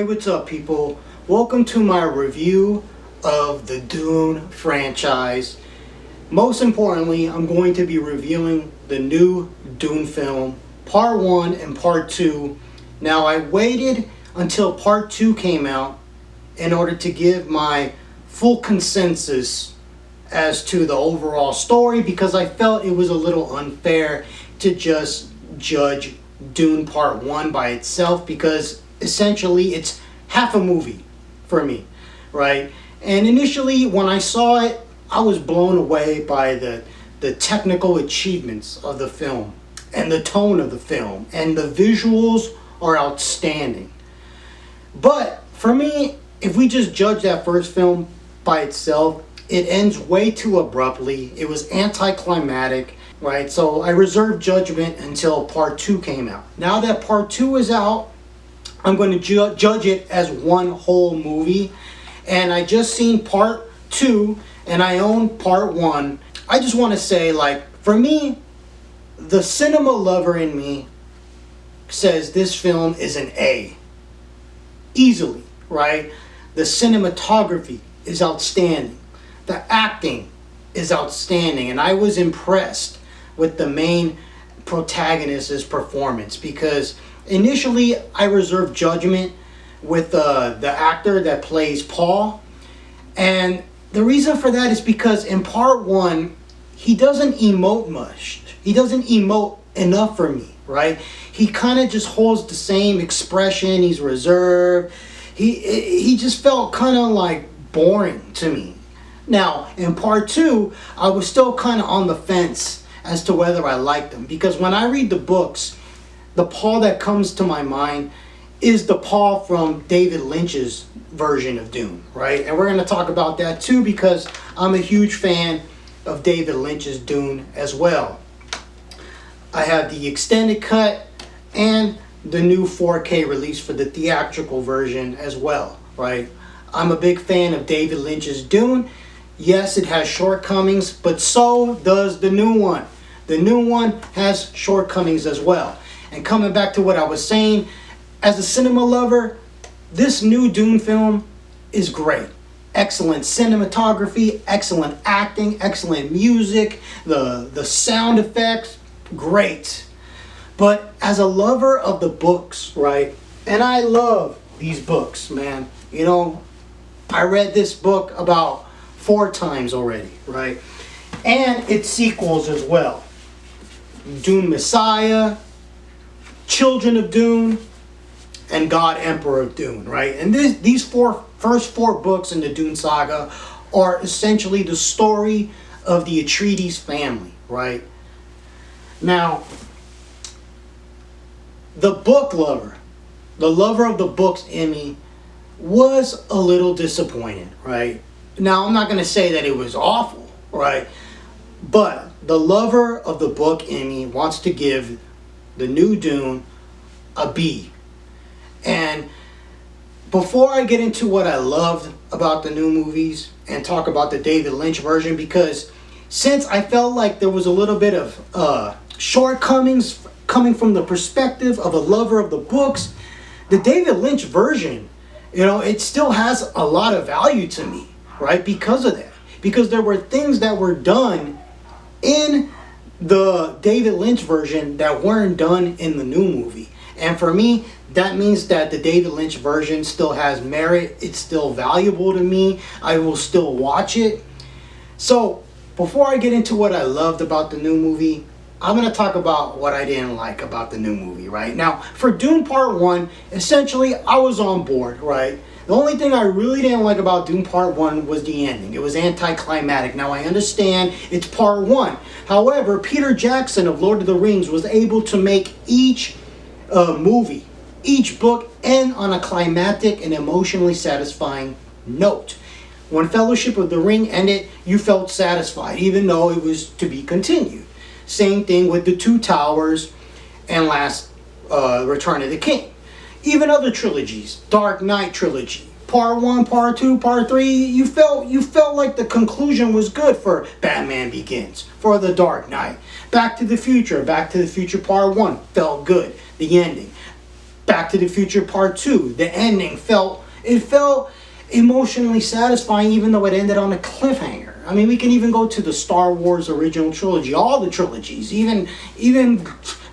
Hey, what's up, people? Welcome to my review of the Dune franchise. Most importantly, I'm going to be reviewing the new Dune film, Part 1 and Part 2. Now, I waited until Part 2 came out in order to give my full consensus as to the overall story, because I felt it was a little unfair to just judge Dune Part 1 by itself, because essentially it's half a movie for me, right? And initially when I saw it, I was blown away by the technical achievements of the film and the tone of the film, and the visuals are outstanding. But for me, if we just judge that first film by itself, it ends way too abruptly. It was anticlimactic, right? So I reserved judgment until Part 2 came out. Now that Part 2 is out, I'm going to judge it as one whole movie. And I just seen Part 2 and I own Part 1. I just want to say, like, for me, the cinema lover in me says this film is an A. Easily, right? The cinematography is outstanding. The acting is outstanding. And I was impressed with the main protagonist's performance, because initially I reserved judgment with the actor that plays Paul. And the reason for that is because in Part 1, he doesn't emote much. He doesn't emote enough for me, right? He kind of just holds the same expression. He's reserved. He just felt kind of like boring to me. Now, in Part 2, I was still kind of on the fence as to whether I liked him, because when I read the books, the Paul that comes to my mind is the Paul from David Lynch's version of Dune, right? And we're going to talk about that too, because I'm a huge fan of David Lynch's Dune as well. I have the extended cut and the new 4K release for the theatrical version as well, right? I'm a big fan of David Lynch's Dune. Yes, it has shortcomings, but so does the new one. The new one has shortcomings as well. And coming back to what I was saying, as a cinema lover, this new Dune film is great. Excellent cinematography, excellent acting, excellent music, the sound effects, great. But as a lover of the books, right, and I love these books, man. You know, I read this book about 4 times already, right? And its sequels as well. Dune Messiah, Children of Dune, and God Emperor of Dune, right? And these first four books in the Dune saga are essentially the story of the Atreides family, right? Now, the book lover, the lover of the books in me, was a little disappointed, right? Now, I'm not going to say that it was awful, right? But the lover of the book in me wants to give the new Dune a B. And before I get into what I loved about the new movies and talk about the David Lynch version, because since I felt like there was a little bit of shortcomings coming from the perspective of a lover of the books, the David Lynch version, you know, it still has a lot of value to me, right? Because of that. Because there were things that were done in the David Lynch version that weren't done in the new movie. And for me, that means that the David Lynch version still has merit. It's still valuable to me. I will still watch it. So before I get into what I loved about the new movie, I'm going to talk about what I didn't like about the new movie, right? Now, for Dune Part 1, essentially, I was on board, right? The only thing I really didn't like about Dune Part 1 was the ending. It was anticlimactic. Now, I understand it's Part 1. However, Peter Jackson of Lord of the Rings was able to make each movie, each book, end on a climactic and emotionally satisfying note. When Fellowship of the Ring ended, you felt satisfied, even though it was to be continued. Same thing with The Two Towers and Return of the King. Even other trilogies, Dark Knight trilogy, Part 1, Part 2, Part 3, you felt like the conclusion was good for Batman Begins, for The Dark Knight. Back to the Future Part 1 felt good, the ending. Back to the Future Part 2, the ending felt emotionally satisfying, even though it ended on a cliffhanger. I mean, we can even go to the Star Wars original trilogy, all the trilogies, even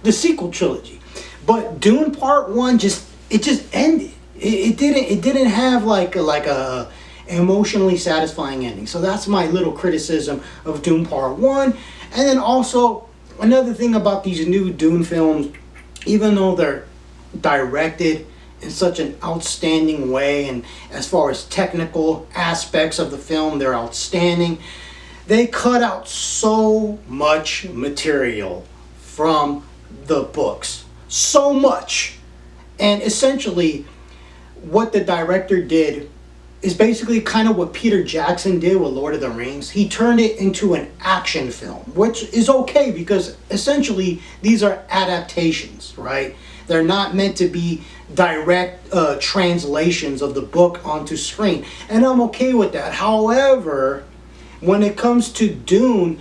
the sequel trilogy. But Dune Part 1 just ended. It didn't have like a emotionally satisfying ending. So that's my little criticism of Dune Part 1. And then also another thing about these new Dune films, even though they're directed in such an outstanding way, and as far as technical aspects of the film, they're outstanding, they cut out so much material from the books. So much. And essentially, what the director did is basically kind of what Peter Jackson did with Lord of the Rings. He turned it into an action film, which is okay because essentially these are adaptations, right? They're not meant to be direct translations of the book onto screen, and I'm okay with that. However, when it comes to Dune,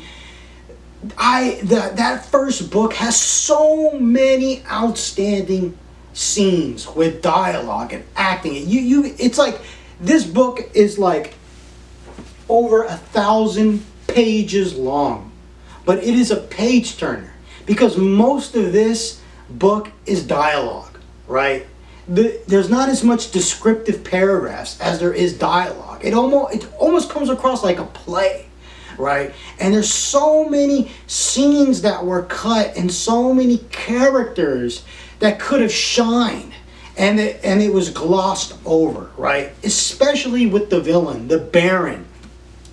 that first book has so many outstanding scenes with dialogue and acting. It's like this book is like over 1,000 pages long, but it is a page turner because most of this book is dialogue, right? There's not as much descriptive paragraphs as there is dialogue. It almost comes across like a play, right? And there's so many scenes that were cut and so many characters that could have shined, and it was glossed over, right? Especially with the villain, the Baron.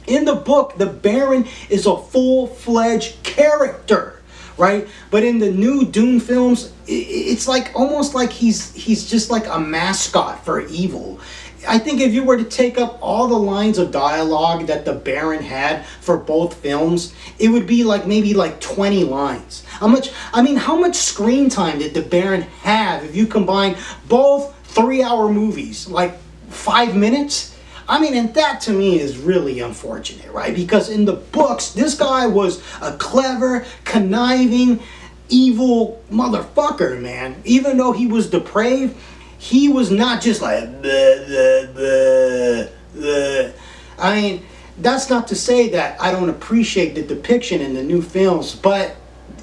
In the book, the Baron is a full-fledged character, right? But in the new Dune films, it's like almost like he's just like a mascot for evil. I think if you were to take up all the lines of dialogue that the Baron had for both films, it would be like maybe like 20 lines. How much screen time did the Baron have if you combine both 3-hour movies? Like 5 minutes? I mean, and that to me is really unfortunate, right? Because in the books, this guy was a clever, conniving, evil motherfucker, man. Even though he was depraved, he was not just like, bleh, bleh, bleh, bleh. I mean, that's not to say that I don't appreciate the depiction in the new films, but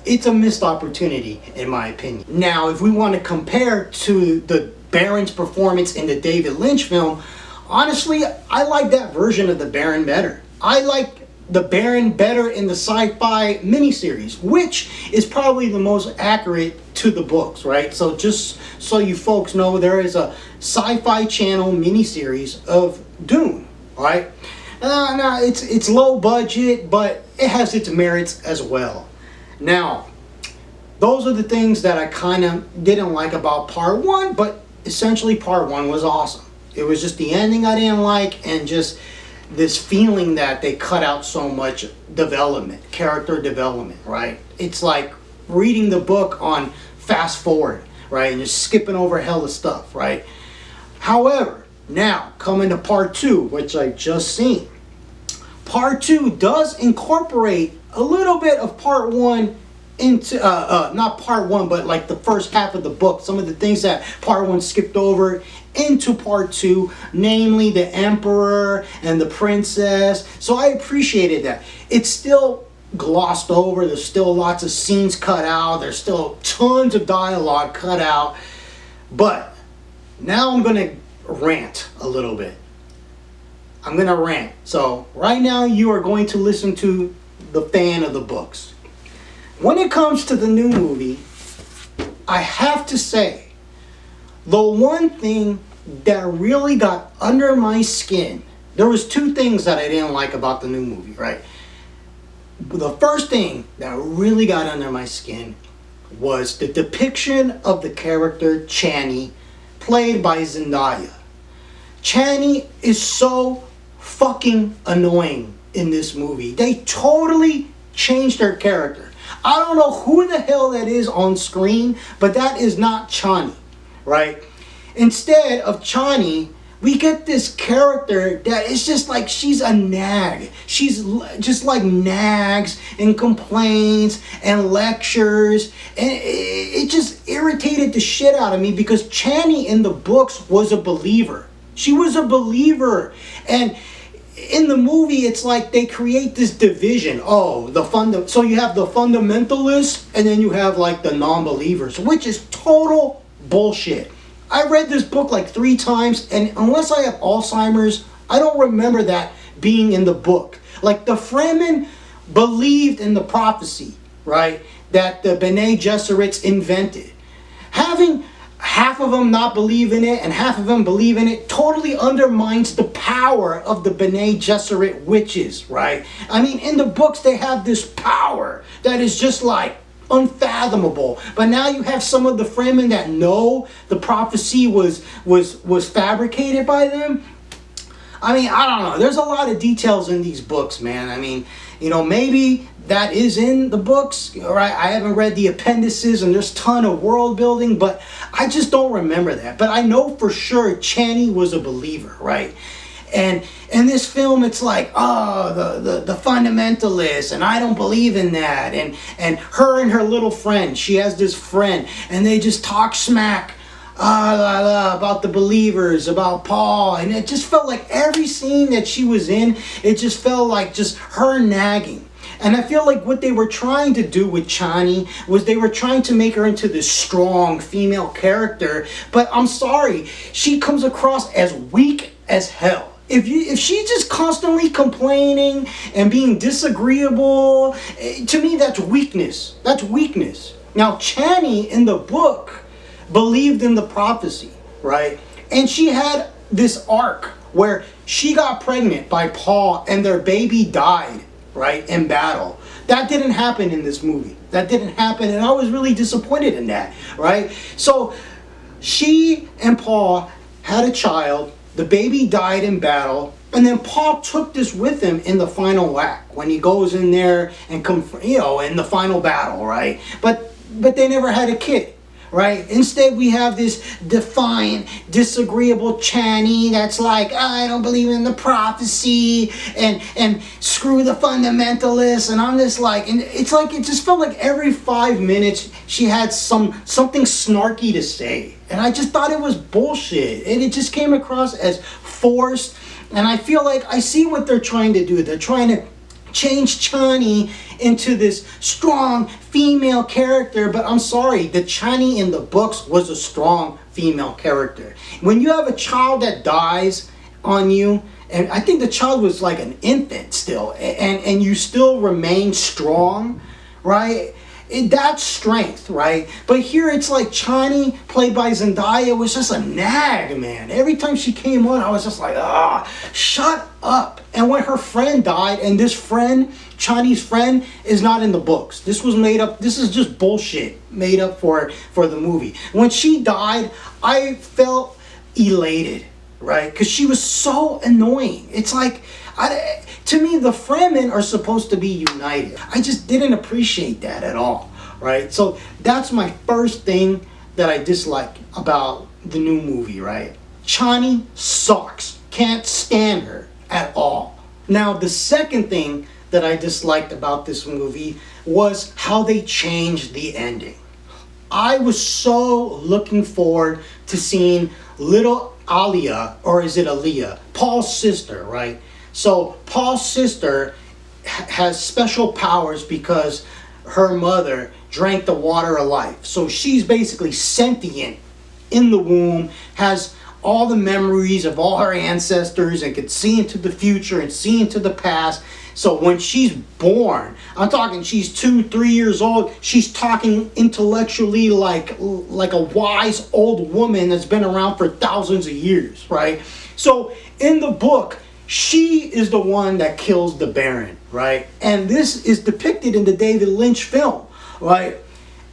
it's a missed opportunity, in my opinion. Now, if we want to compare to the Baron's performance in the David Lynch film, honestly, I like that version of the Baron better. I like the Baron better in the sci-fi miniseries, which is probably the most accurate to the books, right? So just so you folks know, there is a Sci-Fi Channel miniseries of Dune, right? Now it's low budget, but it has its merits as well. Now, those are the things that I kind of didn't like about Part 1, but essentially Part 1 was awesome. It was just the ending I didn't like, and just this feeling that they cut out so much development, character development, right? It's like reading the book on fast forward, right? And just skipping over hella stuff, right? However, now coming to Part 2, which I just seen. Part 2 does incorporate a little bit of Part 1 into, not Part 1, but like the first half of the book. Some of the things that Part 1 skipped over into Part 2, namely the Emperor and the Princess. So I appreciated that. It's still glossed over. There's still lots of scenes cut out. There's still tons of dialogue cut out. But now I'm going to rant a little bit. I'm going to rant. So right now you are going to listen to the fan of the books. When it comes to the new movie, I have to say, the one thing that really got under my skin, there was two things that I didn't like about the new movie, right? The first thing that really got under my skin was the depiction of the character Chani, played by Zendaya. Chani is so fucking annoying in this movie. They totally changed her character. I don't know who the hell that is on screen, but that is not Chani, right? Instead of Chani, we get this character that is just like she's a nag. She's just like nags and complains and lectures, and it just irritated the shit out of me because Chani in the books was a believer. She was a believer, and in the movie it's like they create this division. Oh, so you have the fundamentalists, and then you have like the non-believers, which is total bullshit. I read this book like 3 times, and unless I have Alzheimer's, I don't remember that being in the book. Like, the Fremen believed in the prophecy, right, that the Bene Gesserits invented. Having half of them not believe in it and half of them believe in it totally undermines the power of the Bene Gesserit witches, right? I mean, in the books they have this power that is just like unfathomable. But now you have some of the Fremen that know the prophecy was fabricated by them. I mean, I don't know. There's a lot of details in these books, man. I mean, you know, maybe that is in the books, right? I haven't read the appendices, and there's a ton of world building, but I just don't remember that. But I know for sure Chani was a believer, right? And in this film, it's like, oh, the fundamentalists, and I don't believe in that. And her and her little friend, she has this friend, and they just talk smack about the believers, about Paul. And it just felt like every scene that she was in, it just felt like just her nagging. And I feel like what they were trying to do with Chani was they were trying to make her into this strong female character. But I'm sorry, she comes across as weak as hell. If she's just constantly complaining and being disagreeable, to me that's weakness. That's weakness. Now, Chani in the book believed in the prophecy, right? And she had this arc where she got pregnant by Paul and their baby died, right, in battle. That didn't happen in this movie. That didn't happen, and I was really disappointed in that, right? So she and Paul had a child. The baby died in battle, and then Paul took this with him in the final act when he goes in there and in the final battle, right? But they never had a kid, right? Instead, we have this defiant, disagreeable Chani that's like, I don't believe in the prophecy, and screw the fundamentalists, and I'm just like, and it's like, it just felt like every 5 minutes she had something snarky to say. And I just thought it was bullshit. And it just came across as forced. And I feel like I see what they're trying to do. They're trying to change Chani into this strong female character. But I'm sorry, the Chani in the books was a strong female character. When you have a child that dies on you, and I think the child was like an infant still, and you still remain strong, right? That's strength, right? But here it's like Chani, played by Zendaya, was just a nag, man. Every time she came on, I was just like, shut up. And when her friend died, and this friend, Chani's friend, is not in the books. This was made up. This is just bullshit made up for the movie. When she died, I felt elated, right? Because she was so annoying. It's like, to me, the Fremen are supposed to be united. I just didn't appreciate that at all, right? So that's my first thing that I dislike about the new movie, right? Chani sucks. Can't stand her at all. Now, the second thing that I disliked about this movie was how they changed the ending. I was so looking forward to seeing little Alia, or is it Aaliyah? Paul's sister, right? So Paul's sister has special powers because her mother drank the water of life. So she's basically sentient in the womb, has all the memories of all her ancestors, and can see into the future and see into the past. So when she's born, I'm talking she's 2-3 years old, she's talking intellectually like a wise old woman that's been around for thousands of years, right? So in the book, she is the one that kills the Baron, right? And this is depicted in the David Lynch film, right?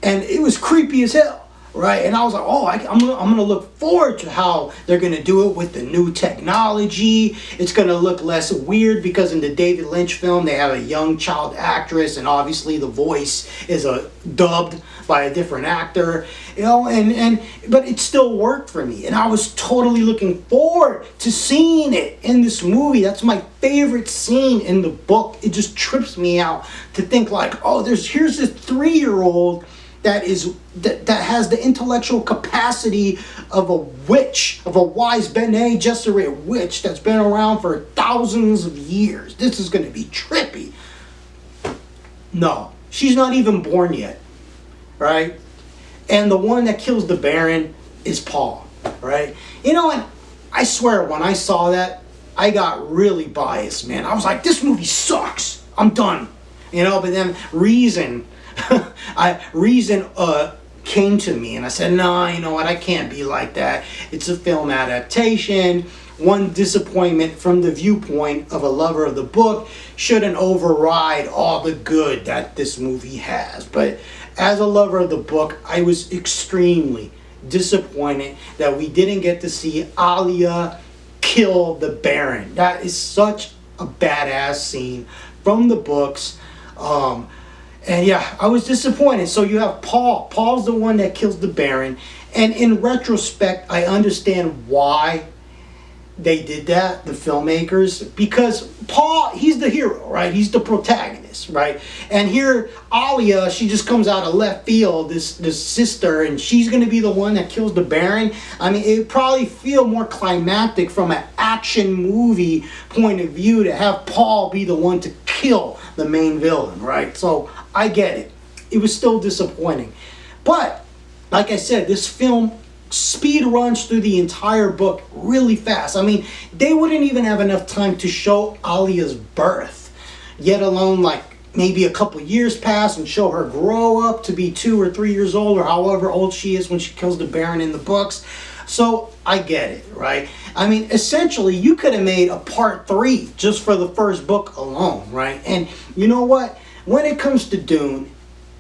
And it was creepy as hell. right? And I was like, oh, I'm gonna look forward to how they're gonna do it with the new technology. It's gonna look less weird because in the David Lynch film they have a young child actress, and obviously the voice is dubbed by a different actor, you know, and but it still worked for me, and I was totally looking forward to seeing it in this movie. That's my favorite scene in the book. It just trips me out to think like, oh, here's this 3-year-old that has the intellectual capacity of a witch, of a wise Bene Gesserit witch that's been around for thousands of years. This is going to be trippy. No, she's not even born yet, right? And the one that kills the Baron is Paul, right? You know, and I swear when I saw that, I got really biased, man. I was like, this movie sucks. I'm done. You know, but then reason came to me, and I said, no, you know what, I can't be like that. It's a film adaptation. One disappointment from the viewpoint of a lover of the book shouldn't override all the good that this movie has. But as a lover of the book, I was extremely disappointed that we didn't get to see Alia kill the Baron. That is such a badass scene from the books. And yeah, I was disappointed. So you have Paul. Paul's the one that kills the Baron. And in retrospect, I understand why they did that, the filmmakers, because Paul, he's the hero, right? He's the protagonist, right? And here, Alia, she just comes out of left field, this sister, and she's going to be the one that kills the Baron. I mean, it would probably feel more climactic from an action movie point of view to have Paul be the one to kill the main villain, right? So I get it. It was still disappointing. But, like I said, this film speed runs through the entire book really fast. I mean, they wouldn't even have enough time to show Alia's birth, yet alone like maybe a couple years pass and show her grow up to be 2 or 3 years old, or however old she is when she kills the Baron in the books. So I get it, right? I mean, essentially, you could have made a part 3 just for the first book alone, right? And you know what? When it comes to Dune,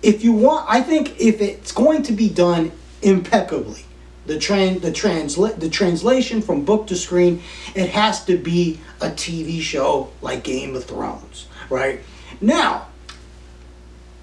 if you want, I think if it's going to be done impeccably, the translation from book to screen, it has to be a TV show like Game of Thrones, right? Now,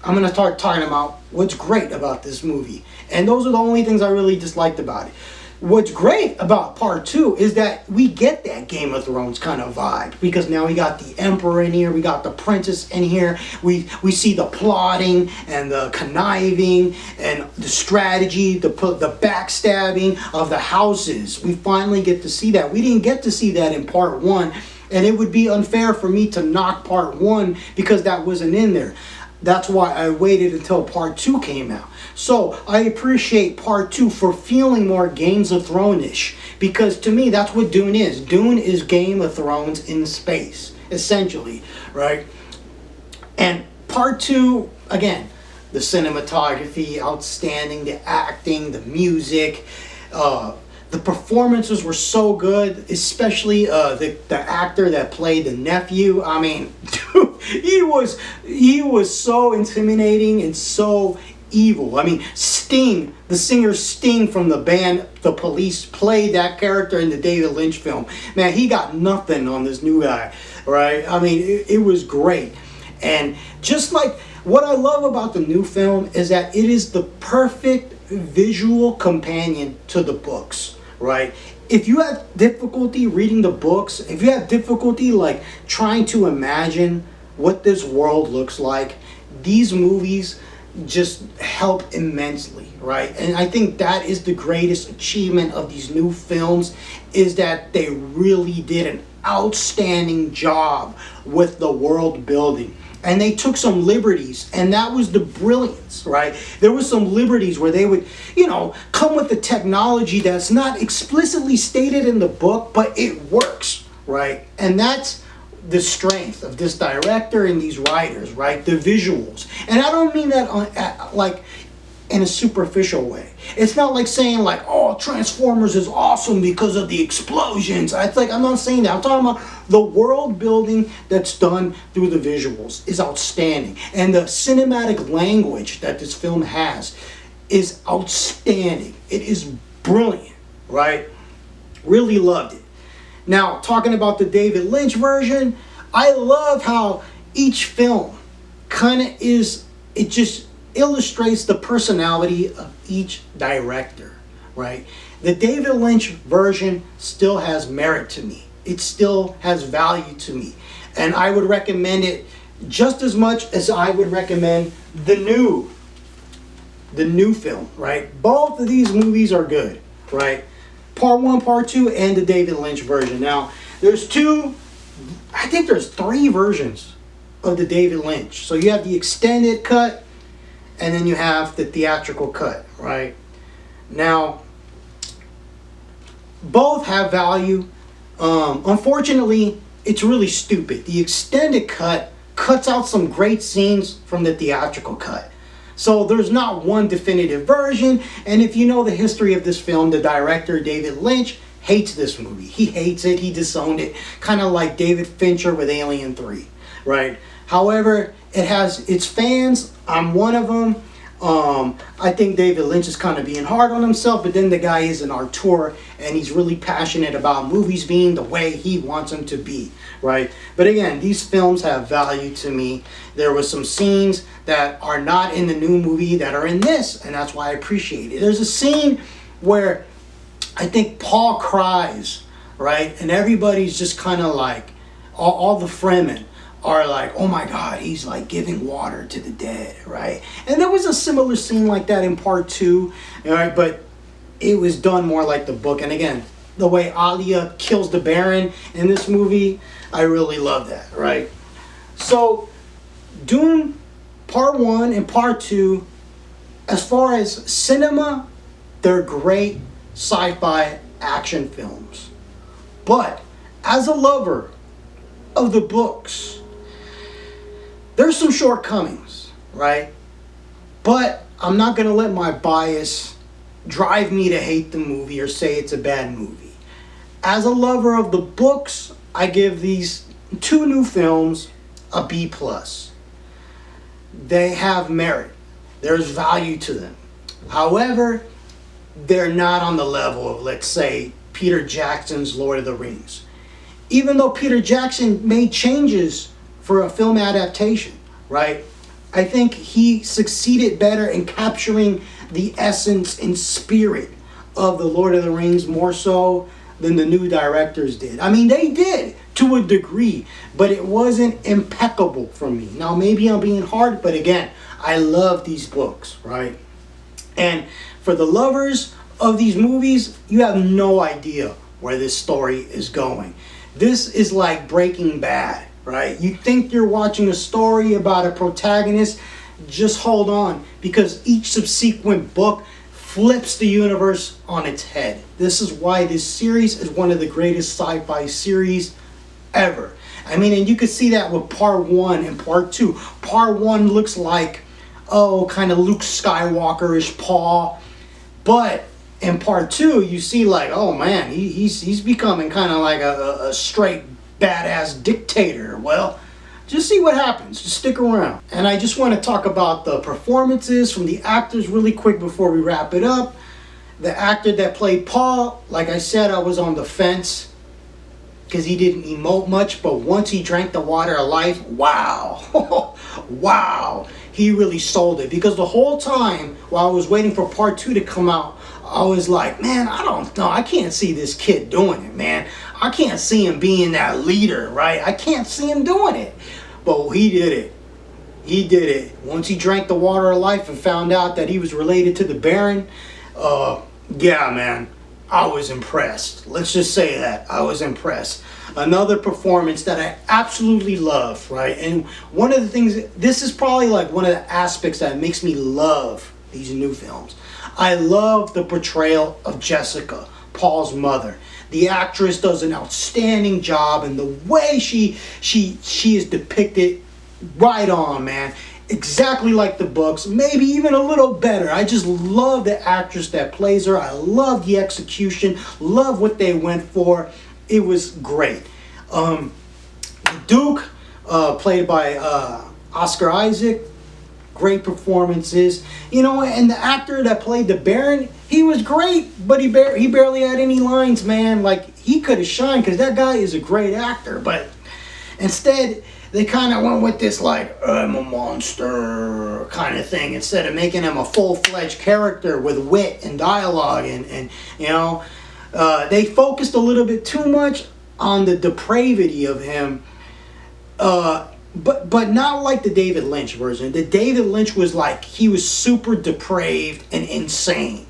I'm going to start talking about what's great about this movie. And those are the only things I really disliked about it. What's great about part 2 is that we get that Game of Thrones kind of vibe, because now we got the Emperor in here, we got the Princess in here, we see the plotting and the conniving and the strategy, the backstabbing of the houses. We finally get to see that. We didn't get to see that in part 1, and it would be unfair for me to knock part 1 because that wasn't in there. That's why I waited until part 2 came out. So I appreciate part 2 for feeling more Games of Thrones-ish, because to me that's what Dune is. Dune is Game of Thrones in space, essentially, right? And part 2, again, the cinematography, outstanding, the acting, the music, the performances were so good, especially the actor that played the nephew. I mean, dude, he was so intimidating and so evil. I mean, Sting, the singer Sting from the band The Police, played that character in the David Lynch film. Man, he got nothing on this new guy, right? I mean, it was great. And just like what I love about the new film is that it is the perfect visual companion to the books, right? If you have difficulty reading the books, if you have difficulty like trying to imagine what this world looks like, these movies just help immensely, right? And I think that is the greatest achievement of these new films, is that they really did an outstanding job with the world building. And they took some liberties, and that was the brilliance, right? There was some liberties where they would, come with the technology that's not explicitly stated in the book, but it works, right? And that's the strength of this director and these writers, right? The visuals. And I don't mean that like in a superficial way. It's not like saying like, oh, Transformers is awesome because of the explosions. It's like, I'm not saying that. I'm talking about the world building that's done through the visuals is outstanding. And the cinematic language that this film has is outstanding. It is brilliant, right? Really loved it. Now, talking about the David Lynch version, I love how each film kind of it just illustrates the personality of each director, right? The David Lynch version still has merit to me. It still has value to me. And I would recommend it just as much as I would recommend the new film, right? Both of these movies are good, right? Part 1, Part 2, and the David Lynch version. Now, I think there's 3 versions of the David Lynch. So you have the extended cut, and then you have the theatrical cut, right? Now, both have value. Unfortunately, it's really stupid. The extended cut cuts out some great scenes from the theatrical cut. So there's not one definitive version. And if you know the history of this film, the director, David Lynch, hates this movie. He hates it. He disowned it. Kind of like David Fincher with Alien 3, right? However, it has its fans. I'm one of them. I think David Lynch is kind of being hard on himself, but then the guy is an auteur and he's really passionate about movies being the way he wants them to be, right? But again, these films have value to me. There were some scenes that are not in the new movie that are in this, and that's why I appreciate it. There's a scene where I think Paul cries, right? And everybody's just kind of like, all the Fremen are like, oh my God, he's like giving water to the dead, right? And there was a similar scene like that in Part 2, all right? But it was done more like the book. And again, the way Alia kills the Baron in this movie, I really love that, right? So, Dune Part 1 and Part 2, as far as cinema, they're great sci-fi action films. But as a lover of the books, there's some shortcomings, right? But I'm not going to let my bias drive me to hate the movie or say it's a bad movie. As a lover of the books, I give these 2 new films a B+. They have merit. There's value to them. However, they're not on the level of, let's say, Peter Jackson's Lord of the Rings. Even though Peter Jackson made changes for a film adaptation, right? I think he succeeded better in capturing the essence and spirit of the Lord of the Rings more so than the new directors did. I mean, they did to a degree, but it wasn't impeccable for me. Now, maybe I'm being hard, but again, I love these books, right? And for the lovers of these movies, you have no idea where this story is going. This is like Breaking Bad, right? You think you're watching a story about a protagonist, just hold on, because each subsequent book flips the universe on its head. This is why this series is one of the greatest sci-fi series ever. I mean, and you could see that with Part 1 and Part 2. Part 1 looks like, kind of Luke Skywalker-ish Paul, but in Part 2, you see like, oh man, he's becoming kind of like a straight badass dictator. Well, just see what happens. Just stick around. And I just want to talk about the performances from the actors really quick before we wrap it up. The actor that played Paul, like I said, I was on the fence because he didn't emote much, but once he drank the water of life, wow. Wow. He really sold it, because the whole time while I was waiting for Part 2 to come out, I was like, man, I don't know. I can't see this kid doing it, man. I can't see him being that leader, right? I can't see him doing it. But he did it. He did it. Once he drank the water of life and found out that he was related to the Baron, yeah, man, I was impressed. Let's just say that. I was impressed. Another performance that I absolutely love, right? And one of the things, this is probably like one of the aspects that makes me love these new films. I love the portrayal of Jessica, Paul's mother. The actress does an outstanding job, and the way she is depicted, right on, man. Exactly like the books, maybe even a little better. I just love the actress that plays her. I love the execution, love what they went for. It was great. The Duke, played by Oscar Isaac, great performances. You know, and the actor that played the Baron, he was great, but he barely had any lines, man. Like, he could have shined, because that guy is a great actor. But instead, they kind of went with this, like, I'm a monster kind of thing, instead of making him a full-fledged character with wit and dialogue. And you know, they focused a little bit too much on the depravity of him. But not like the David Lynch version. The David Lynch was like, he was super depraved and insane.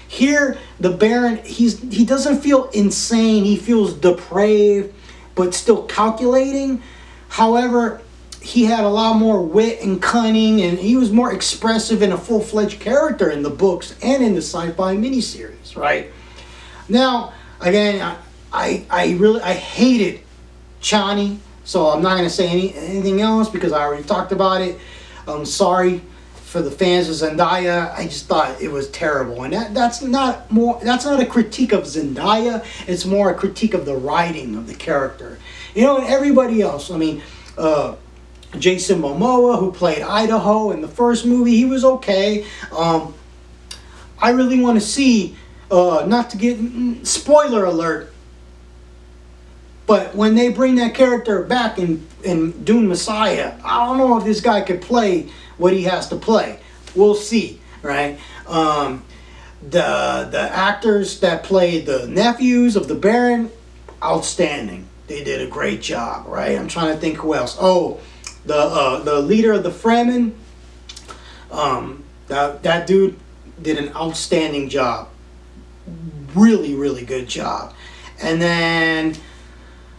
Here, the Baron, he doesn't feel insane. He feels depraved, but still calculating. However, he had a lot more wit and cunning, and he was more expressive and a full-fledged character in the books and in the sci-fi miniseries, right? Now, again, I hated Chani. So I'm not going to say anything else because I already talked about it. I'm sorry for the fans of Zendaya. I just thought it was terrible, and that's not a critique of Zendaya. It's more a critique of the writing of the character. You know, and everybody else. I mean, Jason Momoa, who played Idaho in the first movie, he was okay. I really want to see, not to get spoiler alert. But when they bring that character back in Dune Messiah, I don't know if this guy could play what he has to play. We'll see, right? The actors that played the nephews of the Baron, outstanding. They did a great job, right? I'm trying to think who else. Oh, the leader of the Fremen, that dude did an outstanding job. Really, really good job. And then,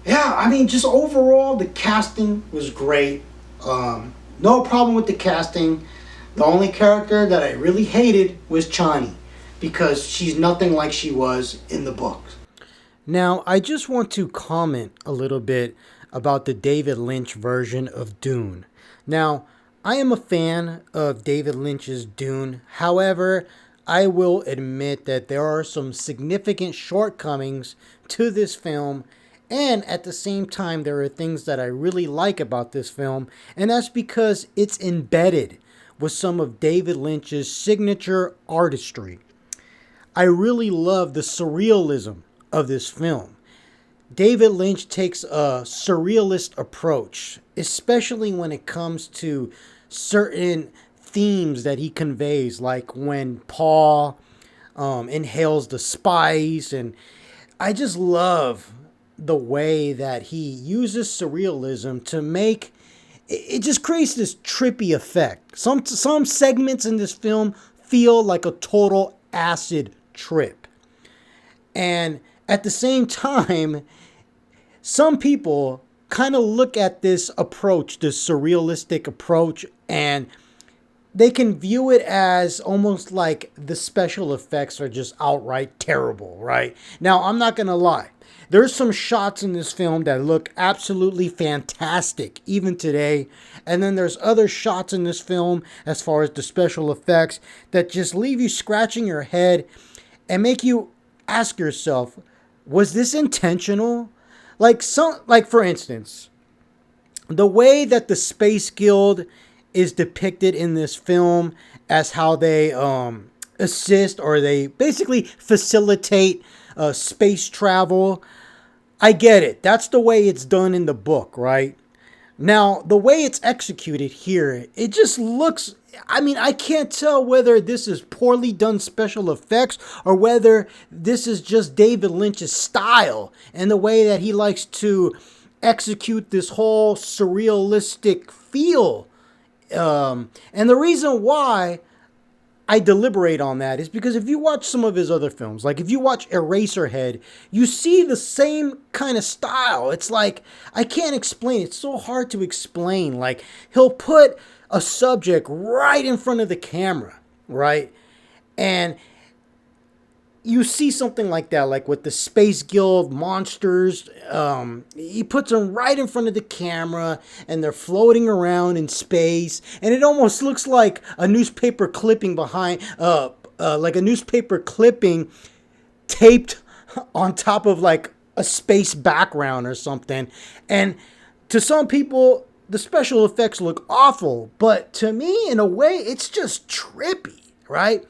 yeah, I mean, just overall, the casting was great. No problem with the casting. The only character that I really hated was Chani, because she's nothing like she was in the books. Now, I just want to comment a little bit about the David Lynch version of Dune. Now, I am a fan of David Lynch's Dune. However, I will admit that there are some significant shortcomings to this film. And at the same time, there are things that I really like about this film, and that's because it's embedded with some of David Lynch's signature artistry. I really love the surrealism of this film. David Lynch takes a surrealist approach, especially when it comes to certain themes that he conveys, like when Paul inhales the spice, and I just love the way that he uses surrealism to make it just creates this trippy effect. Some segments in this film feel like a total acid trip. And at the same time, some people kind of look at this approach, this surrealistic approach, and they can view it as almost like the special effects are just outright terrible, right? Now, I'm not going to lie. There's some shots in this film that look absolutely fantastic, even today. And then there's other shots in this film, as far as the special effects, that just leave you scratching your head and make you ask yourself, was this intentional? Like for instance, the way that the Space Guild is depicted in this film as how they assist, or they basically facilitate space travel. I get it. That's the way it's done in the book, right? Now, the way it's executed here, it just looks, I mean, I can't tell whether this is poorly done special effects or whether this is just David Lynch's style and the way that he likes to execute this whole surrealistic feel. And the reason why I deliberate on that is because if you watch some of his other films, like if you watch Eraserhead, you see the same kind of style. It's like, I can't explain. It's so hard to explain. Like, he'll put a subject right in front of the camera, right? And you see something like that, like with the Space Guild monsters. He puts them right in front of the camera, and they're floating around in space, and it almost looks like a newspaper clipping behind, like a newspaper clipping taped on top of like a space background or something. And to some people, the special effects look awful, but to me, in a way, it's just trippy, right?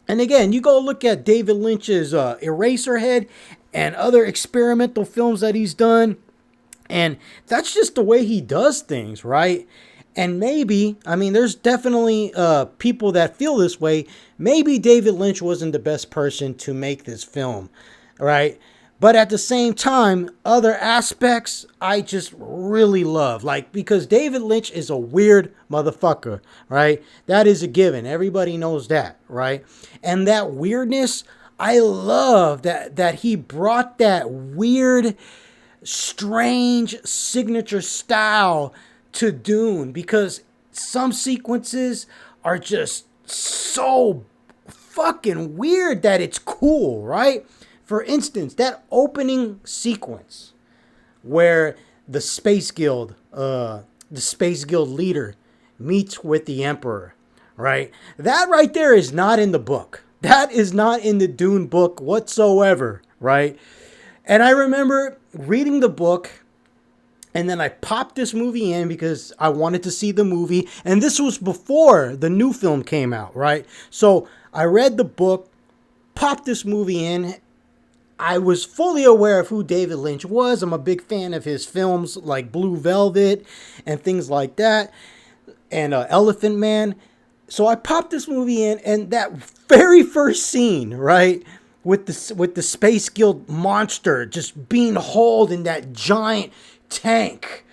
And again, you go look at David Lynch's Eraserhead and other experimental films that he's done, and that's just the way he does things, right? And maybe, I mean, there's definitely people that feel this way. Maybe David Lynch wasn't the best person to make this film, right? But at the same time, other aspects I just really love. Like, because David Lynch is a weird motherfucker, right? That is a given. Everybody knows that, right? And that weirdness, I love that he brought that weird, strange signature style to Dune, because some sequences are just so fucking weird that it's cool, right? For instance, that opening sequence where the Space Guild leader meets with the Emperor, right? That right there is not in the book. That is not in the Dune book whatsoever, right? And I remember reading the book, and then I popped this movie in because I wanted to see the movie. And this was before the new film came out, right? So I read the book, popped this movie in. I was fully aware of who David Lynch was. I'm a big fan of his films like Blue Velvet and things like that, and Elephant Man. So I popped this movie in, and that very first scene, right, with the Space Guild monster just being hauled in that giant tank,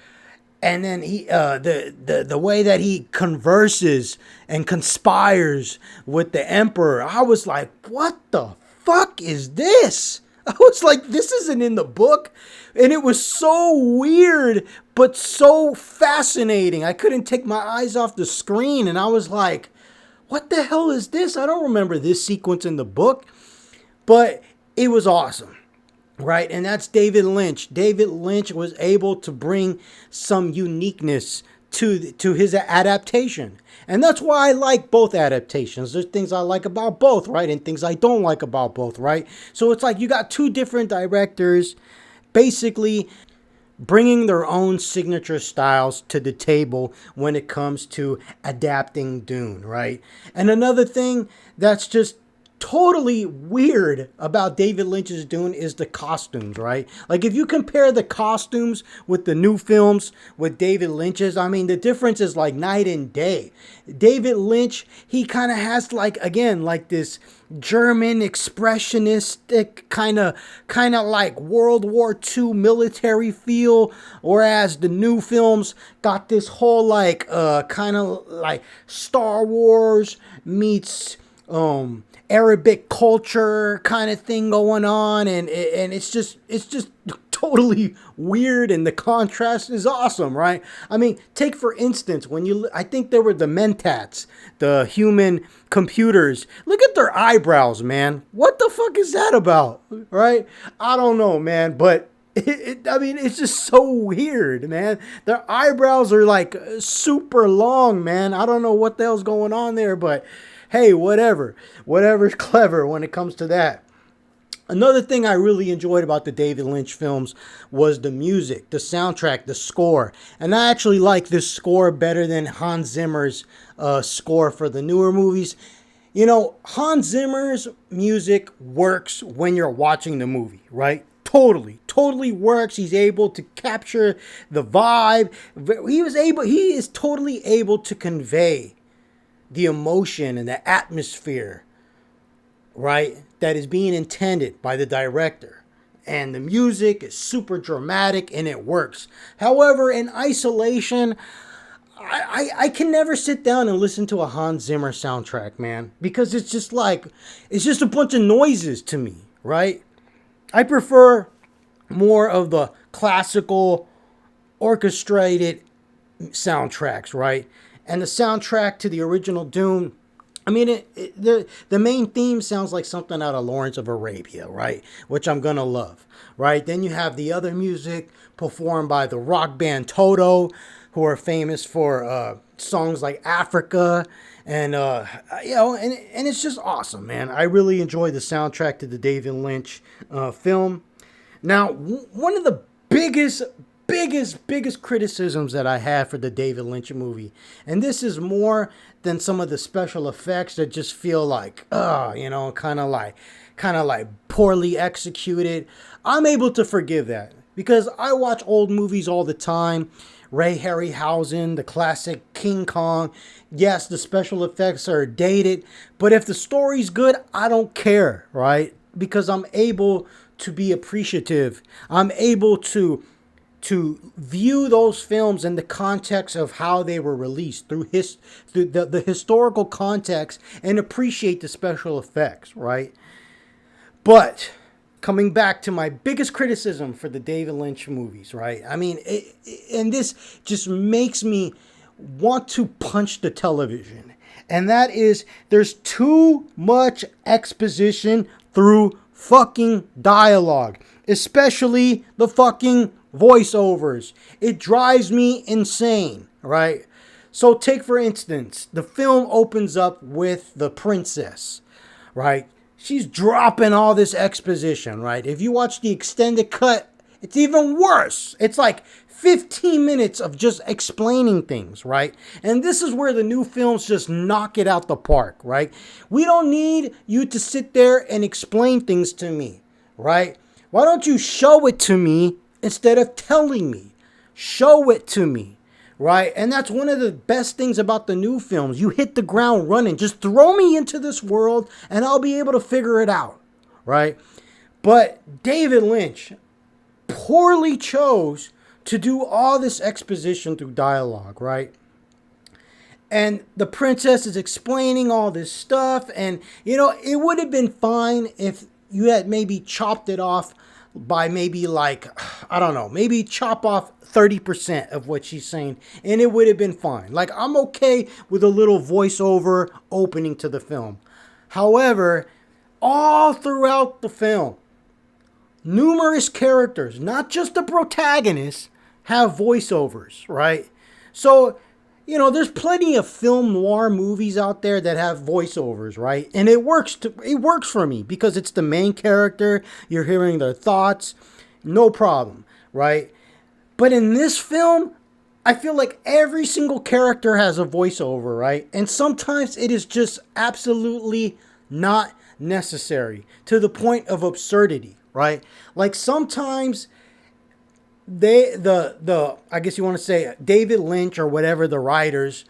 and then he the way that he converses and conspires with the Emperor, I was like, what the fuck is this? I was like, this isn't in the book. And it was so weird, but so fascinating. I couldn't take my eyes off the screen. And I was like, what the hell is this? I don't remember this sequence in the book. But it was awesome, right? And that's David Lynch. David Lynch was able to bring some uniqueness to his adaptation. And that's why I like both adaptations. There's things I like about both, right? And things I don't like about both, right? So it's like you got two different directors basically bringing their own signature styles to the table when it comes to adapting Dune, right? And another thing that's just totally weird about David Lynch's Dune is the costumes, right? Like, if you compare the costumes with the new films with David Lynch's, I mean, the difference is like night and day. David Lynch, he kind of has like, again, like this German expressionistic kind of like World War II military feel, whereas the new films got this whole like kind of like Star Wars meets Arabic culture kind of thing going on, and it's just totally weird, and the contrast is awesome, right? I mean, take for instance, I think there were the Mentats, the human computers. Look at their eyebrows, man. What the fuck is that about, right? I don't know, man, but I mean, it's just so weird, man. Their eyebrows are like super long, man. I don't know what the hell's going on there, but hey, whatever's clever when it comes to that. Another thing I really enjoyed about the David Lynch films was the music, the soundtrack, the score. And I actually like this score better than Hans Zimmer's score for the newer movies. You know, Hans Zimmer's music works when you're watching the movie, right? Totally works. He's able to capture the vibe. He is totally able to convey the emotion and the atmosphere, right, that is being intended by the director. And the music is super dramatic and it works. However, in isolation, I can never sit down and listen to a Hans Zimmer soundtrack, man, because it's just a bunch of noises to me, right? I prefer more of the classical orchestrated soundtracks, right? And the soundtrack to the original Dune, I mean, the main theme sounds like something out of Lawrence of Arabia, right? Which I'm going to love, right? Then you have the other music performed by the rock band Toto, who are famous for songs like Africa. And, and it's just awesome, man. I really enjoy the soundtrack to the David Lynch film. Now, one of the biggest biggest criticisms that I had for the David Lynch movie. And this is more than some of the special effects that just feel like, kind of like poorly executed. I'm able to forgive that because I watch old movies all the time. Ray Harryhausen, the classic King Kong. Yes, the special effects are dated, but if the story's good, I don't care, right? Because I'm able to be appreciative. I'm able to view those films in the context of how they were released through the historical context and appreciate the special effects, right? But coming back to my biggest criticism for the David Lynch movies, right? I mean, and this just makes me want to punch the television. And that is there's too much exposition through fucking dialogue, especially the fucking voiceovers. It drives me insane, right? So take for instance, the film opens up with the princess, right? She's dropping all this exposition, right? If you watch the extended cut, it's even worse. It's like 15 minutes of just explaining things, right? And this is where the new films just knock it out the park, right? We don't need you to sit there and explain things to me, right? Why don't you show it to me instead of telling me? Show it to me, right? And that's one of the best things about the new films. You hit the ground running. Just throw me into this world and I'll be able to figure it out, right? But David Lynch poorly chose to do all this exposition through dialogue, right? And the princess is explaining all this stuff. And, it would have been fine if you had maybe chopped it off by maybe maybe chop off 30% of what she's saying. And it would have been fine. Like, I'm okay with a little voiceover opening to the film. However, all throughout the film, numerous characters, not just the protagonist, have voiceovers, right? So, there's plenty of film noir movies out there that have voiceovers, right? And it works for me because it's the main character, you're hearing their thoughts, no problem, right? But in this film, I feel like every single character has a voiceover, right? And sometimes it is just absolutely not necessary to the point of absurdity, right? Like sometimes I guess you want to say David Lynch or whatever, the writers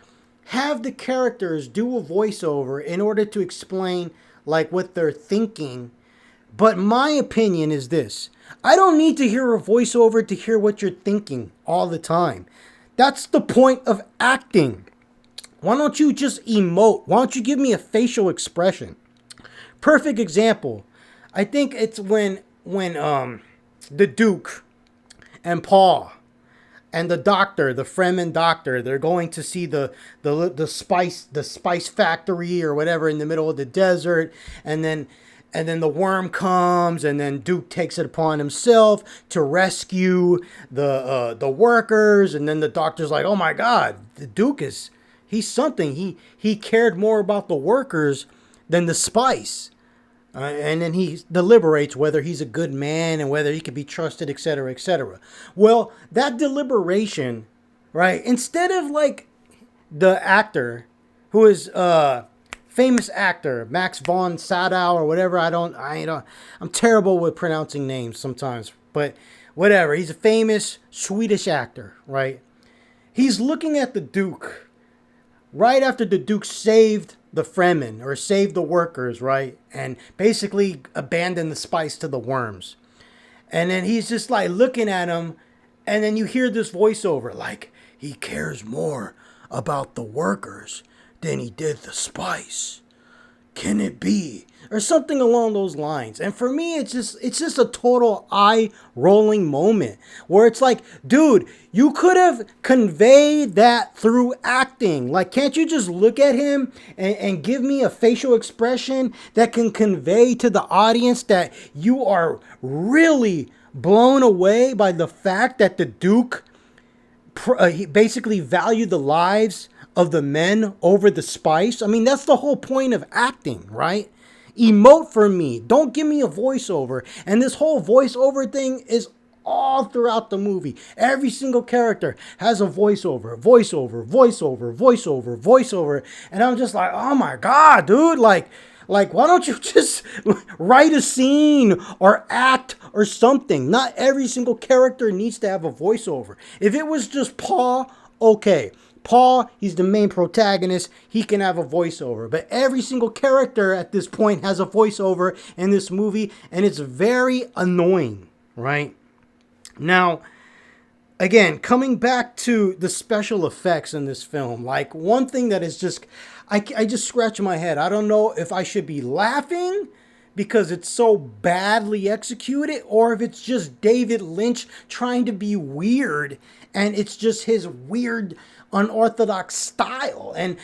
have the characters do a voiceover in order to explain like what they're thinking. But my opinion is this: I don't need to hear a voiceover to hear what you're thinking all the time. That's the point of acting. Why don't you just emote? Why don't you give me a facial expression? Perfect example. I think it's when the Duke and Paul and the doctor, the Fremen doctor, they're going to see the spice factory or whatever in the middle of the desert, and then the worm comes, and then Duke takes it upon himself to rescue the workers, and then the doctor's like, oh my God, the Duke he's something. He cared more about the workers than the spice. And then he deliberates whether he's a good man and whether he can be trusted, etc., etc. Well, that deliberation, right? Instead of like the actor who is famous actor Max von Sydow or whatever, I'm terrible with pronouncing names sometimes, but whatever. He's a famous Swedish actor, right? He's looking at the Duke right after the Duke saved the Fremen or saved the workers, right? And basically abandoned the spice to the worms. And then he's just like looking at him, and then you hear this voiceover like, he cares more about the workers than he did the spice. Can it be? Or something along those lines. And for me, it's just a total eye-rolling moment where it's like, dude, you could have conveyed that through acting. Like, can't you just look at him and give me a facial expression that can convey to the audience that you are really blown away by the fact that the Duke he basically valued the lives of the men over the spice? I mean, that's the whole point of acting, right? Emote for me. Don't give me a voiceover. And this whole voiceover thing is all throughout the movie. Every single character has a voiceover, voiceover, voiceover, voiceover, voiceover. And I'm just like, oh my God, dude. Like, why don't you just write a scene or act or something? Not every single character needs to have a voiceover. If it was just Paul, okay. Paul, he's the main protagonist. He can have a voiceover. But every single character at this point has a voiceover in this movie, and it's very annoying, right? Now, again, coming back to the special effects in this film, like one thing that is just, I just scratch my head. I don't know if I should be laughing because it's so badly executed, or if it's just David Lynch trying to be weird, and it's just his weird, unorthodox style. And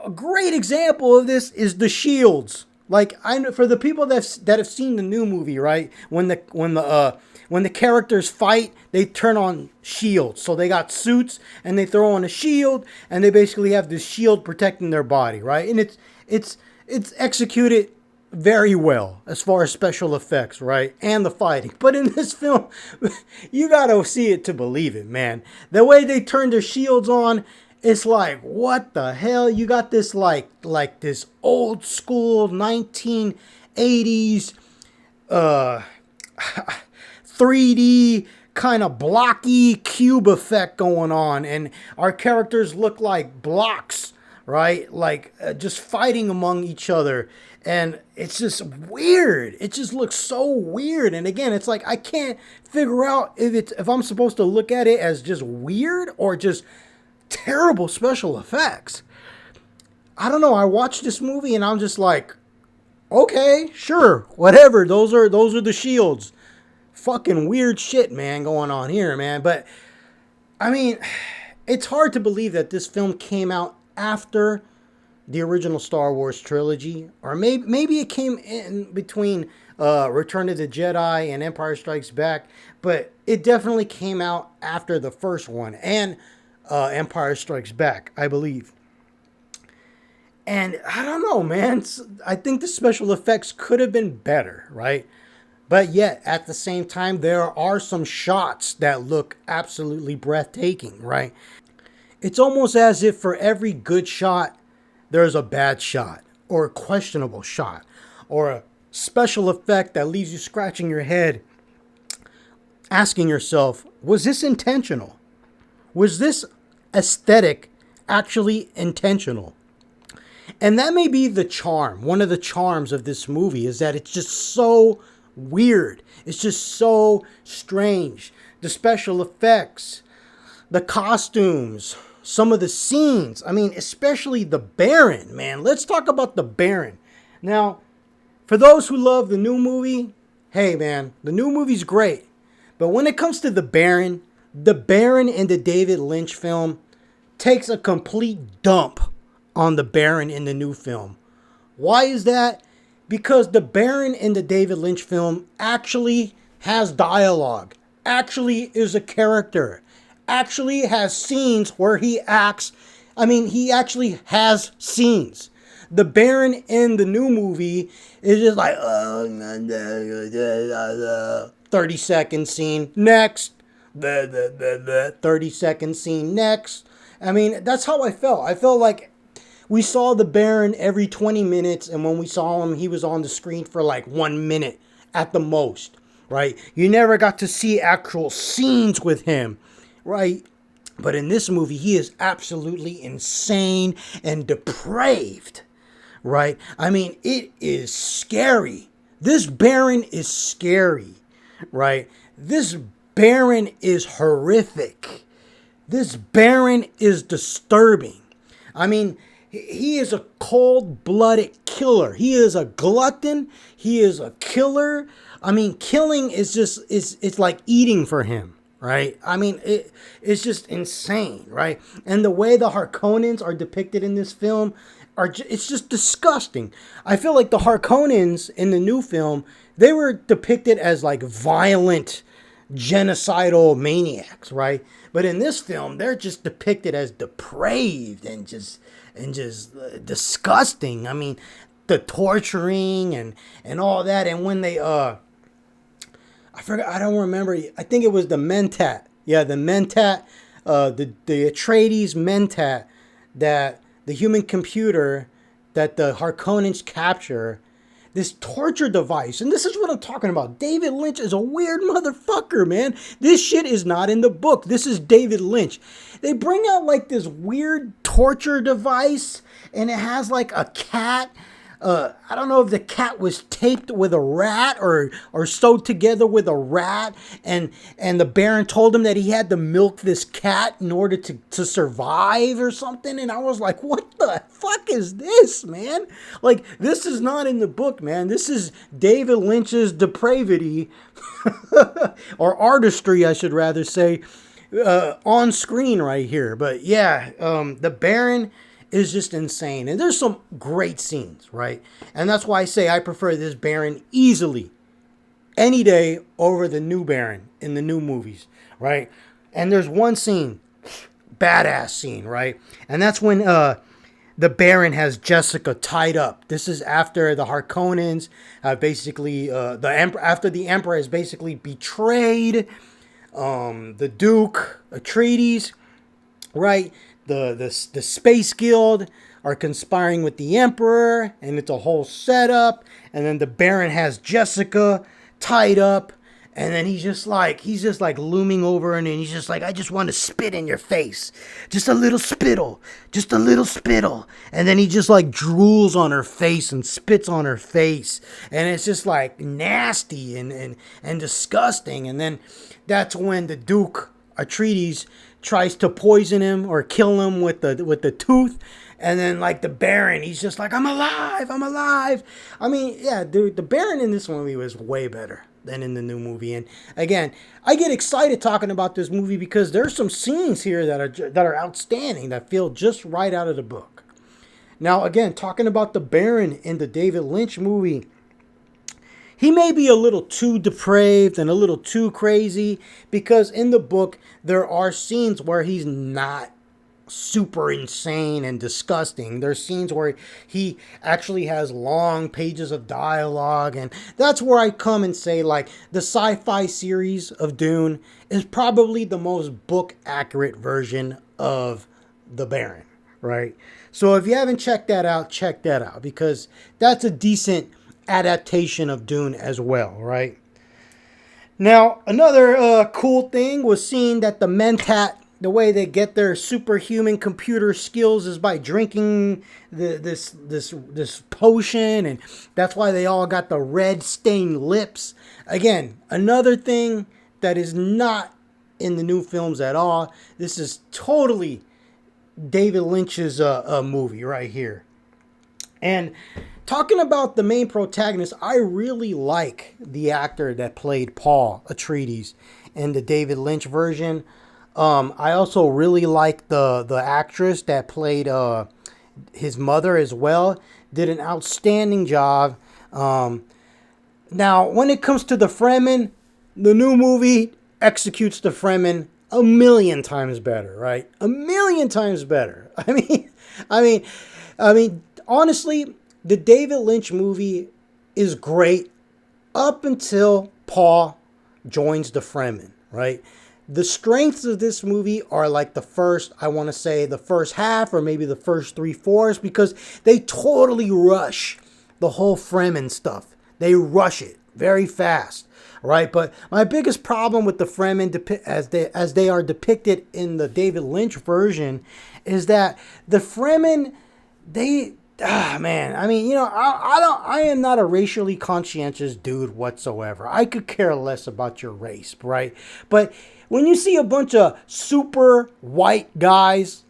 a great example of this is the shields. Like, I know for the people that have seen the new movie, right? When the characters fight, they turn on shields. So they got suits and they throw on a shield, and they basically have this shield protecting their body, right? And it's executed very well as far as special effects, right? And the fighting. But in this film, you gotta see it to believe it, man. The way they turn their shields on, it's like, what the hell? You got this like this old school 1980s 3D kind of blocky cube effect going on, and our characters look like blocks, right? Like just fighting among each other. And it's just weird. It just looks so weird. And again, it's like I can't figure out if I'm supposed to look at it as just weird or just terrible special effects. I don't know. I watched this movie and I'm just like, okay, sure, whatever. Those are the shields. Fucking weird shit, man, going on here, man. But I mean, it's hard to believe that this film came out after the original Star Wars trilogy, or maybe it came in between Return of the Jedi and Empire Strikes Back, but it definitely came out after the first one and Empire Strikes Back, I believe. And I don't know, man. I think the special effects could have been better, right? But yet, at the same time, there are some shots that look absolutely breathtaking, right? It's almost as if for every good shot, there's a bad shot, or a questionable shot, or a special effect that leaves you scratching your head, asking yourself, was this intentional? Was this aesthetic actually intentional? And that may be the charm. One of the charms of this movie is that it's just so weird. It's just so strange. The special effects, the costumes, some of the scenes. I mean, especially the Baron, man. Let's talk about the Baron. Now, for those who love the new movie, hey, man, the new movie's great. But when it comes to the Baron in the David Lynch film takes a complete dump on the Baron in the new film. Why is that? Because the Baron in the David Lynch film actually has dialogue, actually is a character, actually has scenes where he acts. I mean, he actually has scenes. The Baron in the new movie is just like 30-second scene, next, 30-second scene, next. I mean, that's how I felt. I felt like we saw the Baron every 20 minutes, and when we saw him, he was on the screen for like 1 minute at the most, right? You never got to see actual scenes with him, right? But in this movie, he is absolutely insane and depraved, right? I mean, it is scary. This Baron is scary, right? This Baron is horrific. This Baron is disturbing. I mean, he is a cold-blooded killer. He is a glutton. He is a killer. I mean, killing is just, it's like eating for him, right? I mean, it's just insane, right? And the way the Harkonnens are depicted in this film, it's just disgusting. I feel like the Harkonnens in the new film, they were depicted as like violent, genocidal maniacs, right? But in this film, they're just depicted as depraved and just disgusting. I mean, the torturing and all that. And when they I forgot. I don't remember. I think it was the Mentat. Yeah, the Mentat. The Atreides Mentat, that the human computer that the Harkonnens capture. This torture device, and this is what I'm talking about. David Lynch is a weird motherfucker, man. This shit is not in the book. This is David Lynch. They bring out like this weird torture device, and it has like a cat. I don't know if the cat was taped with a rat or sewed together with a rat, and the Baron told him that he had to milk this cat in order to survive or something. And I was like, what the fuck is this, man? Like, this is not in the book, man. This is David Lynch's depravity or artistry, I should rather say, on screen right here. But yeah, the Baron is just insane. And there's some great scenes, right? And that's why I say I prefer this Baron easily any day over the new Baron in the new movies, right? And there's one scene, badass scene, right? And that's when the Baron has Jessica tied up. This is after the Harkonnens basically after the Emperor has basically betrayed the Duke Atreides, right? The Space Guild are conspiring with the Emperor, and it's a whole setup. And then the Baron has Jessica tied up, and then he's just like looming over, and he's just like, I just want to spit in your face, just a little spittle, and then he just like drools on her face and spits on her face, and it's just like nasty and disgusting. And then that's when the Duke Atreides tries to poison him or kill him with the tooth, and then like the Baron, he's just like, I'm alive. I mean, yeah, dude, the Baron in this movie was way better than in the new movie. And again, I get excited talking about this movie because there's some scenes here that are outstanding, that feel just right out of the book. Now, again, talking about the Baron in the David Lynch movie, he may be a little too depraved and a little too crazy, because in the book there are scenes where he's not super insane and disgusting. There's scenes where he actually has long pages of dialogue, and that's where I come and say, like, the sci-fi series of Dune is probably the most book accurate version of the Baron, right? So if you haven't checked that out, check that out, because that's a decent adaptation of Dune as well, right? Now, another cool thing was seeing that the Mentat, the way they get their superhuman computer skills is by drinking this potion, and that's why they all got the red stained lips. Again, another thing that is not in the new films at all. This is totally David Lynch's movie right here. And talking about the main protagonist, I really like the actor that played Paul Atreides in the David Lynch version. I also really like the actress that played his mother as well. Did an outstanding job. Now, when it comes to the Fremen, the new movie executes the Fremen a million times better, right? A million times better. I mean, honestly, the David Lynch movie is great up until Paul joins the Fremen, right? The strengths of this movie are like the first half or maybe the first 3/4, because they totally rush the whole Fremen stuff. They rush it very fast, right? But my biggest problem with the Fremen as they are depicted in the David Lynch version is that the Fremen, man, I mean, I am not a racially conscientious dude whatsoever. I could care less about your race, right? But when you see a bunch of super white guys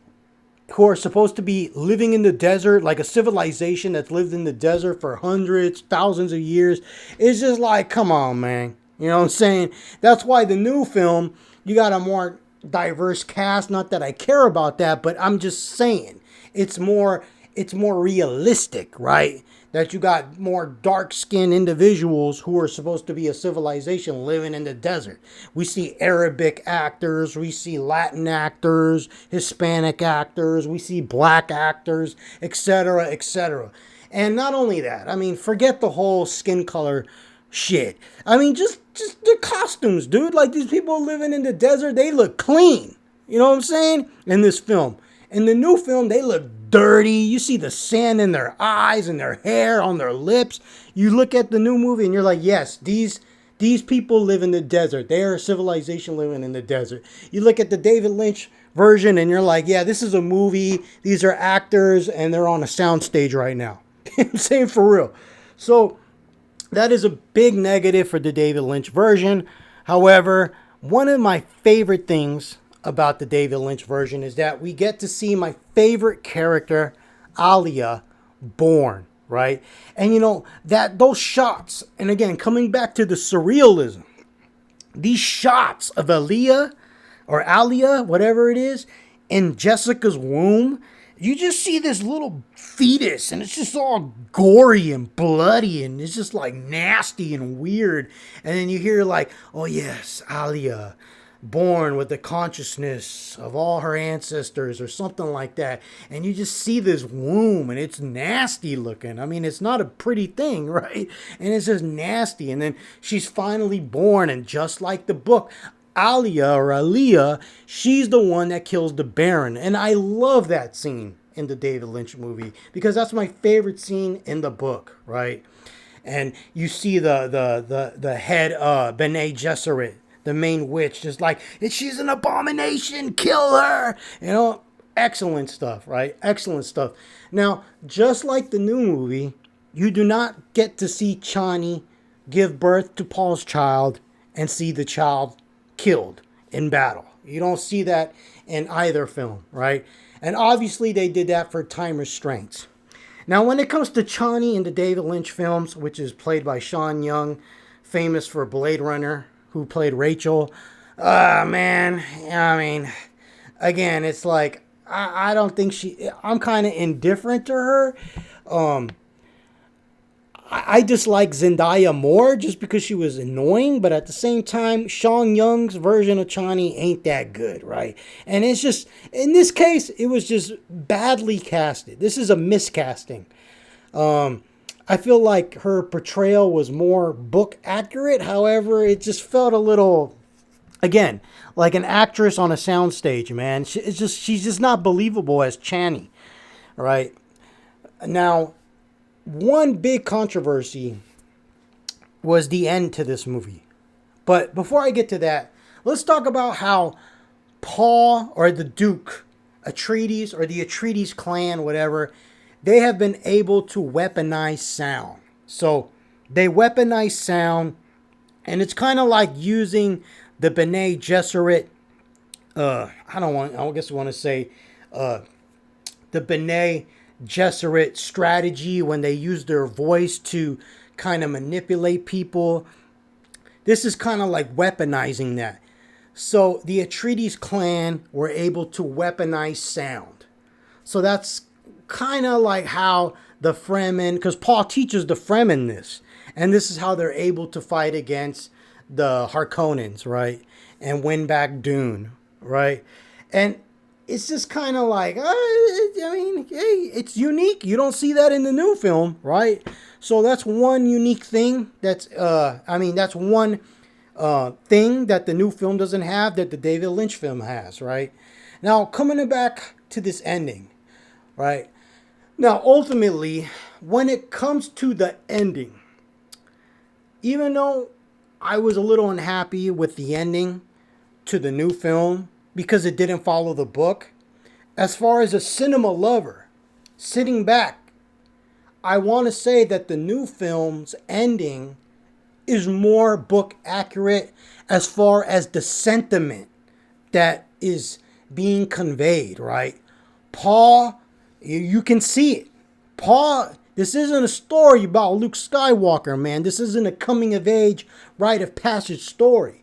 who are supposed to be living in the desert, like a civilization that's lived in the desert for hundreds, thousands of years, it's just like, come on, man. You know what I'm saying? That's why the new film, you got a more diverse cast. Not that I care about that, but I'm just saying it's more realistic, right? That you got more dark-skinned individuals who are supposed to be a civilization living in the desert. We see Arabic actors, we see Latin actors, Hispanic actors, we see black actors, etc., etc. And not only that, I mean, forget the whole skin color shit. I mean, just the costumes, dude. Like these people living in the desert, they look clean. You know what I'm saying? In this film. In the new film, they look dirty. You see the sand in their eyes and their hair on their lips. You look at the new movie and you're like, yes, these people live in the desert. They are a civilization living in the desert. You look at the David Lynch version and you're like, yeah, this is a movie. These are actors and they're on a soundstage right now. I'm saying for real. So that is a big negative for the David Lynch version. However, one of my favorite things about the David Lynch version is that we get to see my favorite character, Alia, born, right? And you know, that those shots, and again, coming back to the surrealism, these shots of Alia, whatever it is, in Jessica's womb, you just see this little fetus and it's just all gory and bloody and it's just like nasty and weird. And then you hear like, oh yes, Alia, born with the consciousness of all her ancestors or something like that. And you just see this womb and it's nasty looking. I mean, it's not a pretty thing, right? And it's just nasty. And then she's finally born, and just like the book, Alia, she's the one that kills the Baron. And I love that scene in the David Lynch movie because that's my favorite scene in the book, right? And you see the head Bene Gesserit, the main witch, just like, she's an abomination, kill her. You know, excellent stuff, right? Excellent stuff. Now, just like the new movie, you do not get to see Chani give birth to Paul's child and see the child killed in battle. You don't see that in either film, right? And obviously they did that for time restraints. Now, when it comes to Chani in the David Lynch films, which is played by Sean Young, famous for Blade Runner, who played Rachel, man, I mean, again, it's like, I don't think I'm kind of indifferent to her. I dislike Zendaya more just because she was annoying, but at the same time, Sean Young's version of Chani ain't that good, right? And it's just, in this case, it was just badly casted. This is a miscasting. I feel like her portrayal was more book accurate. However, it just felt a little, again, like an actress on a soundstage, man. She's just not believable as Chani, right? Now, one big controversy was the end to this movie. But before I get to that, let's talk about how Paul or the Duke Atreides or the Atreides clan, whatever, they have been able to weaponize sound. So they weaponize sound, and it's kind of like using the Bene Gesserit, I guess I want to say, the Bene Gesserit strategy when they use their voice to kind of manipulate people. This is kind of like weaponizing that. So the Atreides clan were able to weaponize sound. So that's kind of like how the Fremen, because Paul teaches the Fremen this, and this is how they're able to fight against the Harkonnens, right? And win back Dune, right? And it's just kind of like, I mean, hey, it's unique. You don't see that in the new film, right? So that's one unique thing. That's one thing that the new film doesn't have that the David Lynch film has, right? Now, coming back to this ending, right? Now, ultimately, when it comes to the ending, even though I was a little unhappy with the ending to the new film because it didn't follow the book, as far as a cinema lover, sitting back, I want to say that the new film's ending is more book accurate as far as the sentiment that is being conveyed, right? Paul, you can see it. Paul, this isn't a story about Luke Skywalker, man. This isn't a coming of age, rite of passage story.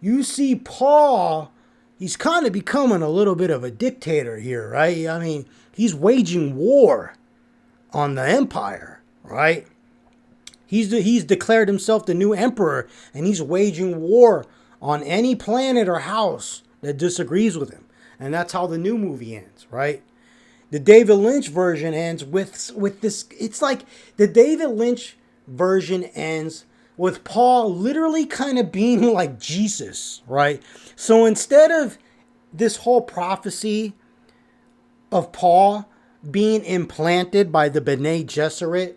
You see Paul, he's kind of becoming a little bit of a dictator here, right? I mean, he's waging war on the Empire, right? He's declared himself the new emperor, and he's waging war on any planet or house that disagrees with him. And that's how the new movie ends, right? The David Lynch version ends with this. It's like the David Lynch version ends with Paul literally kind of being like Jesus, right? So instead of this whole prophecy of Paul being implanted by the Bene Gesserit,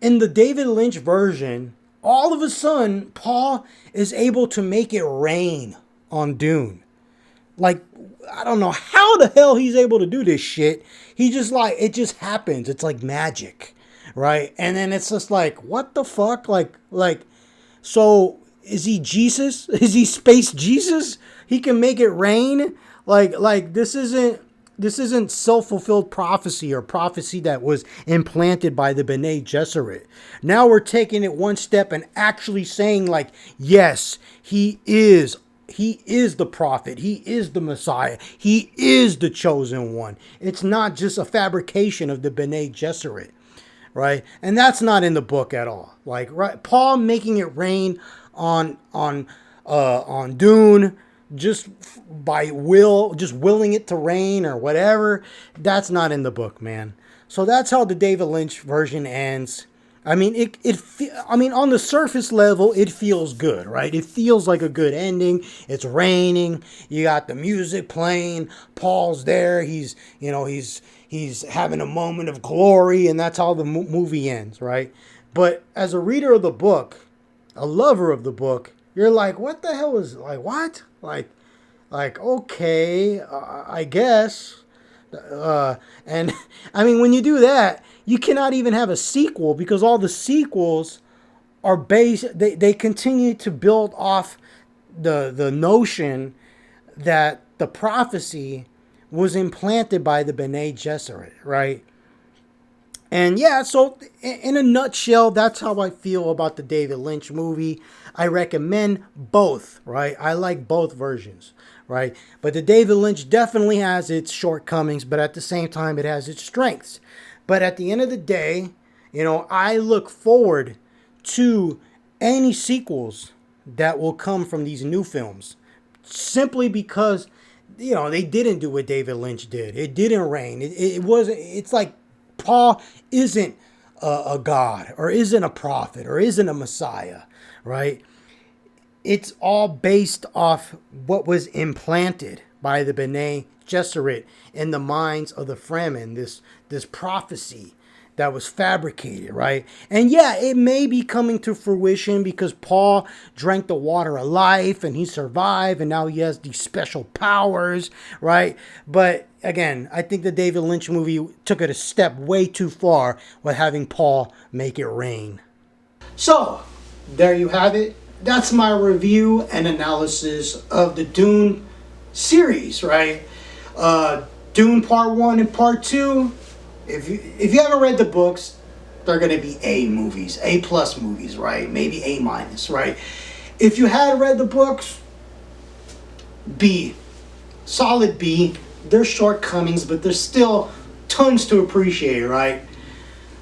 in the David Lynch version, all of a sudden, Paul is able to make it rain on Dune. Like, I don't know how the hell he's able to do this shit. He just like, it just happens. It's like magic, right? And then it's just like, what the fuck? So is he Jesus? Is he space Jesus? He can make it rain? Like this isn't self-fulfilled prophecy or prophecy that was implanted by the Bene Gesserit. Now we're taking it one step and actually saying like, yes, he is the prophet. He is the Messiah. He is the chosen one. It's not just a fabrication of the Bene Gesserit, right? And that's not in the book at all. Like, right, Paul making it rain on Dune just by just willing it to rain or whatever. That's not in the book, man. So that's how the David Lynch version ends. I mean, on the surface level, it feels good, right? It feels like a good ending. It's raining. You got the music playing. Paul's there. He's having a moment of glory, and that's how the movie ends, right? But as a reader of the book, a lover of the book, you're like, what the hell is, like, what? Like, okay, I guess. And I mean, when you do that, you cannot even have a sequel because all the sequels are based, they continue to build off the notion that the prophecy was implanted by the Bene Gesserit, right? And yeah, so in a nutshell, that's how I feel about the David Lynch movie. I recommend both, right? I like both versions, right? But the David Lynch definitely has its shortcomings, but at the same time, it has its strengths. But at the end of the day, I look forward to any sequels that will come from these new films. Simply because, they didn't do what David Lynch did. It didn't rain. It's like Paul isn't a god or isn't a prophet or isn't a Messiah, right? It's all based off what was implanted by the Bene Gesserit in the minds of the Fremen, this prophecy that was fabricated, right? And yeah, it may be coming to fruition because Paul drank the water of life and he survived and now he has these special powers, right? But again, I think the David Lynch movie took it a step way too far with having Paul make it rain. So, there you have it. That's my review and analysis of the Dune series, right? Dune Part 1 and Part 2. If you haven't read the books, they're going to be A movies, A+ movies, right? Maybe A-, right? If you had read the books, B. Solid B. There's shortcomings, but there's still tons to appreciate, right?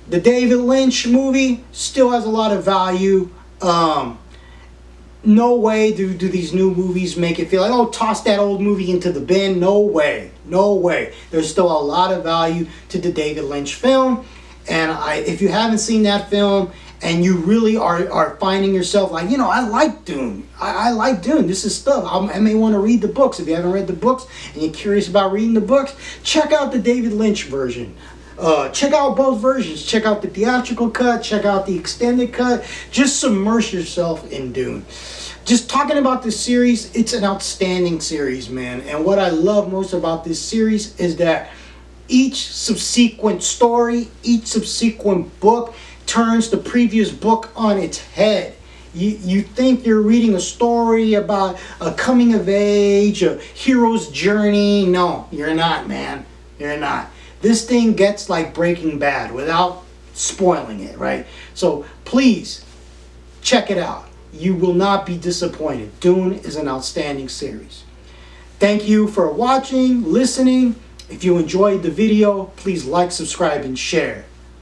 The David Lynch movie still has a lot of value. No way do these new movies make it feel like, oh, toss that old movie into the bin. No way. No way. There's still a lot of value to the David Lynch film. And if you haven't seen that film and you really are finding yourself like, I like Dune. I like Dune. This is stuff. I may want to read the books. If you haven't read the books and you're curious about reading the books, check out the David Lynch version. Check out both versions. Check out the theatrical cut. Check out the extended cut. Just submerge yourself in Dune. Just talking about this series, it's an outstanding series, man. And what I love most about this series is that each subsequent story, each subsequent book turns the previous book on its head. You think you're reading a story about a coming of age, a hero's journey. No, you're not, man. You're not. This thing gets like Breaking Bad without spoiling it, right? So please check it out. You will not be disappointed. Dune is an outstanding series. Thank you for watching, listening. If you enjoyed the video, please like, subscribe, and share.